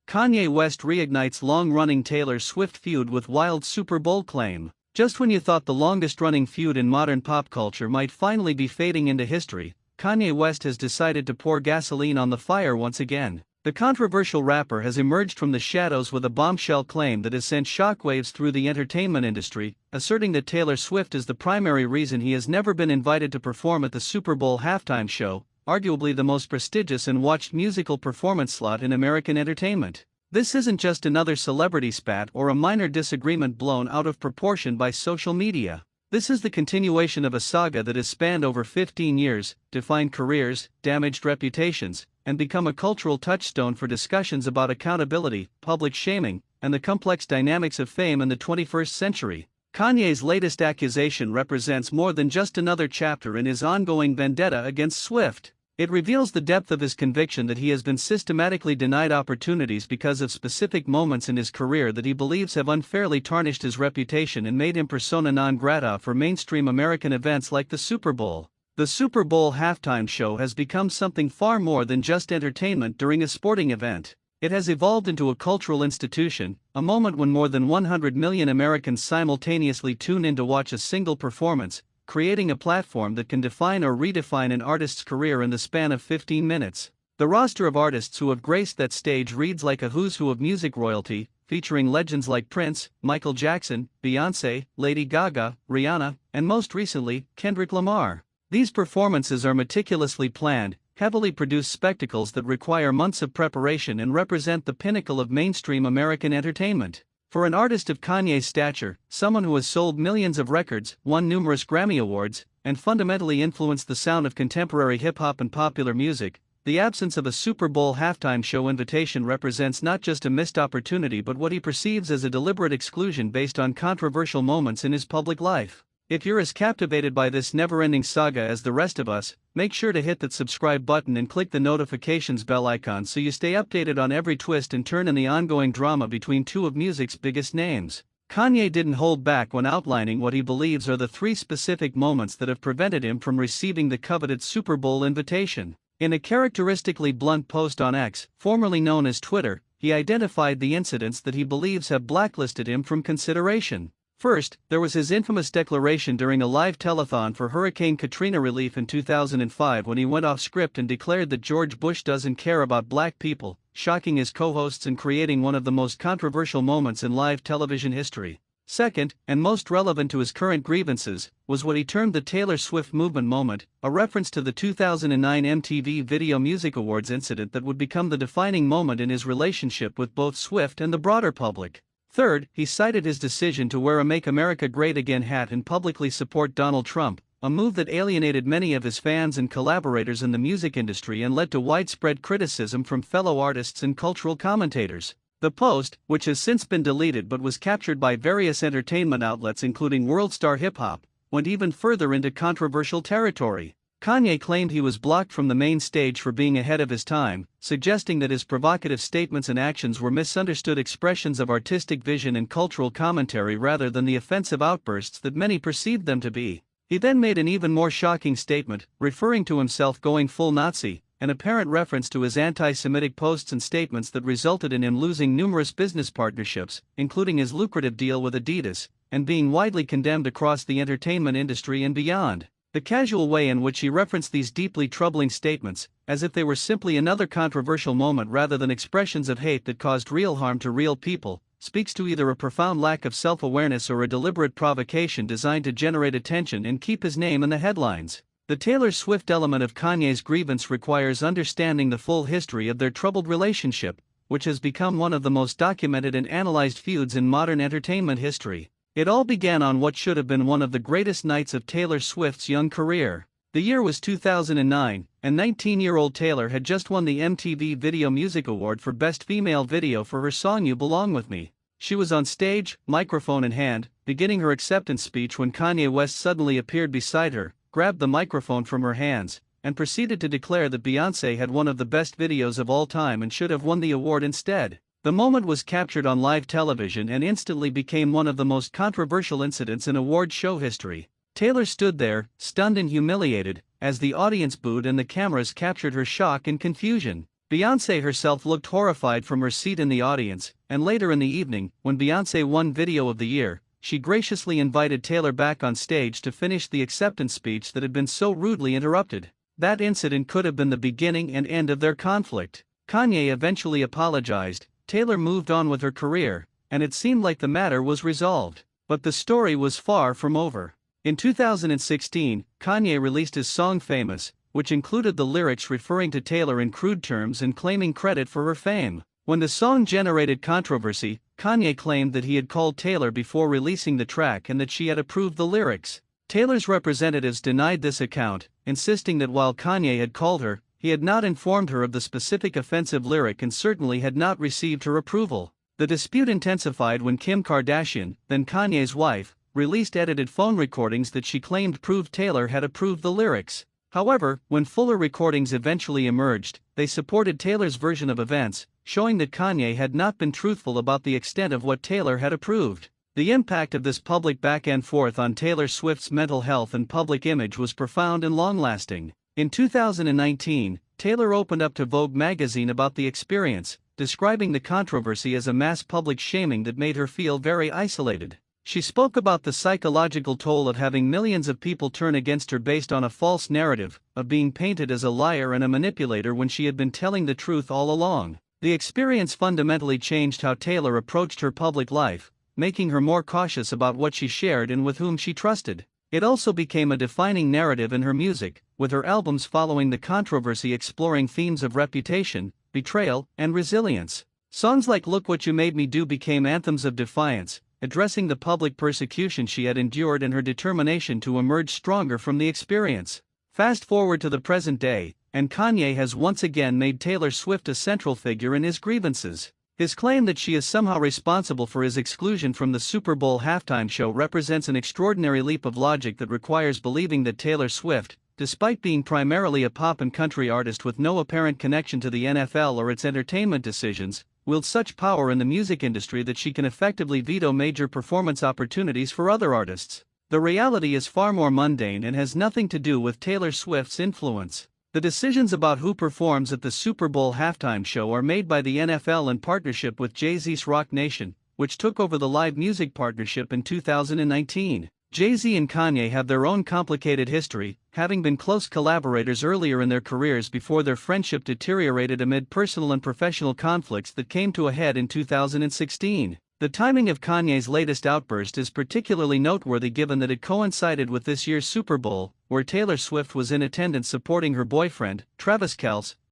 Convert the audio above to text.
Kanye West reignites long-running Taylor Swift feud with wild Super Bowl claim. Just when you thought the longest-running feud in modern pop culture might finally be fading into history, Kanye West has decided to pour gasoline on the fire once again. The controversial rapper has emerged from the shadows with a bombshell claim that has sent shockwaves through the entertainment industry, asserting that Taylor Swift is the primary reason he has never been invited to perform at the Super Bowl halftime show, arguably the most prestigious and watched musical performance slot in American entertainment. This isn't just another celebrity spat or a minor disagreement blown out of proportion by social media. This is the continuation of a saga that has spanned over 15 years, defined careers, damaged reputations, and become a cultural touchstone for discussions about accountability, public shaming, and the complex dynamics of fame in the 21st century. Kanye's latest accusation represents more than just another chapter in his ongoing vendetta against Swift. It reveals the depth of his conviction that he has been systematically denied opportunities because of specific moments in his career that he believes have unfairly tarnished his reputation and made him persona non grata for mainstream American events like the Super Bowl. The Super Bowl halftime show has become something far more than just entertainment during a sporting event. It has evolved into a cultural institution, a moment when more than 100 million Americans simultaneously tune in to watch a single performance, creating a platform that can define or redefine an artist's career in the span of 15 minutes. The roster of artists who have graced that stage reads like a who's who of music royalty, featuring legends like Prince, Michael Jackson, Beyoncé, Lady Gaga, Rihanna, and most recently, Kendrick Lamar. These performances are meticulously planned, heavily produced spectacles that require months of preparation and represent the pinnacle of mainstream American entertainment. For an artist of Kanye's stature, someone who has sold millions of records, won numerous Grammy Awards, and fundamentally influenced the sound of contemporary hip-hop and popular music, the absence of a Super Bowl halftime show invitation represents not just a missed opportunity but what he perceives as a deliberate exclusion based on controversial moments in his public life. If you're as captivated by this never-ending saga as the rest of us, make sure to hit that subscribe button and click the notifications bell icon so you stay updated on every twist and turn in the ongoing drama between two of music's biggest names. Kanye didn't hold back when outlining what he believes are the three specific moments that have prevented him from receiving the coveted Super Bowl invitation. In a characteristically blunt post on X, formerly known as Twitter, he identified the incidents that he believes have blacklisted him from consideration. First, there was his infamous declaration during a live telethon for Hurricane Katrina relief in 2005 when he went off script and declared that George Bush doesn't care about black people, shocking his co-hosts and creating one of the most controversial moments in live television history. Second, and most relevant to his current grievances, was what he termed the Taylor Swift movement moment, a reference to the 2009 MTV Video Music Awards incident that would become the defining moment in his relationship with both Swift and the broader public. Third, he cited his decision to wear a Make America Great Again hat and publicly support Donald Trump, a move that alienated many of his fans and collaborators in the music industry and led to widespread criticism from fellow artists and cultural commentators. The post, which has since been deleted but was captured by various entertainment outlets including WorldStar Hip Hop, went even further into controversial territory. Kanye claimed he was blocked from the main stage for being ahead of his time, suggesting that his provocative statements and actions were misunderstood expressions of artistic vision and cultural commentary rather than the offensive outbursts that many perceived them to be. He then made an even more shocking statement, referring to himself going full Nazi, an apparent reference to his anti-Semitic posts and statements that resulted in him losing numerous business partnerships, including his lucrative deal with Adidas, and being widely condemned across the entertainment industry and beyond. The casual way in which he referenced these deeply troubling statements, as if they were simply another controversial moment rather than expressions of hate that caused real harm to real people, speaks to either a profound lack of self-awareness or a deliberate provocation designed to generate attention and keep his name in the headlines. The Taylor Swift element of Kanye's grievance requires understanding the full history of their troubled relationship, which has become one of the most documented and analyzed feuds in modern entertainment history. It all began on what should have been one of the greatest nights of Taylor Swift's young career. The year was 2009, and 19-year-old Taylor had just won the MTV Video Music Award for Best Female Video for her song You Belong With Me. She was on stage, microphone in hand, beginning her acceptance speech when Kanye West suddenly appeared beside her, grabbed the microphone from her hands, and proceeded to declare that Beyoncé had one of the best videos of all time and should have won the award instead. The moment was captured on live television and instantly became one of the most controversial incidents in award show history. Taylor stood there, stunned and humiliated, as the audience booed and the cameras captured her shock and confusion. Beyoncé herself looked horrified from her seat in the audience, and later in the evening, when Beyoncé won Video of the Year, she graciously invited Taylor back on stage to finish the acceptance speech that had been so rudely interrupted. That incident could have been the beginning and end of their conflict. Kanye eventually apologized, Taylor moved on with her career, and it seemed like the matter was resolved. But the story was far from over. In 2016, Kanye released his song Famous, which included the lyrics referring to Taylor in crude terms and claiming credit for her fame. When the song generated controversy, Kanye claimed that he had called Taylor before releasing the track and that she had approved the lyrics. Taylor's representatives denied this account, insisting that while Kanye had called her, he had not informed her of the specific offensive lyric and certainly had not received her approval. The dispute intensified when Kim Kardashian, then Kanye's wife, released edited phone recordings that she claimed proved Taylor had approved the lyrics. However, when fuller recordings eventually emerged, they supported Taylor's version of events, showing that Kanye had not been truthful about the extent of what Taylor had approved. The impact of this public back and forth on Taylor Swift's mental health and public image was profound and long-lasting. In 2019, Taylor opened up to Vogue magazine about the experience, describing the controversy as a mass public shaming that made her feel very isolated. She spoke about the psychological toll of having millions of people turn against her based on a false narrative, of being painted as a liar and a manipulator when she had been telling the truth all along. The experience fundamentally changed how Taylor approached her public life, making her more cautious about what she shared and with whom she trusted. It also became a defining narrative in her music, with her albums following the controversy exploring themes of reputation, betrayal, and resilience. Songs like Look What You Made Me Do became anthems of defiance, addressing the public persecution she had endured and her determination to emerge stronger from the experience. Fast forward to the present day, and Kanye has once again made Taylor Swift a central figure in his grievances. His claim that she is somehow responsible for his exclusion from the Super Bowl halftime show represents an extraordinary leap of logic that requires believing that Taylor Swift, despite being primarily a pop and country artist with no apparent connection to the NFL or its entertainment decisions, wields such power in the music industry that she can effectively veto major performance opportunities for other artists. The reality is far more mundane and has nothing to do with Taylor Swift's influence. The decisions about who performs at the Super Bowl halftime show are made by the NFL in partnership with Jay-Z's Roc Nation, which took over the live music partnership in 2019. Jay-Z and Kanye have their own complicated history, having been close collaborators earlier in their careers before their friendship deteriorated amid personal and professional conflicts that came to a head in 2016. The timing of Kanye's latest outburst is particularly noteworthy given that it coincided with this year's Super Bowl, where Taylor Swift was in attendance supporting her boyfriend, Travis Kelce,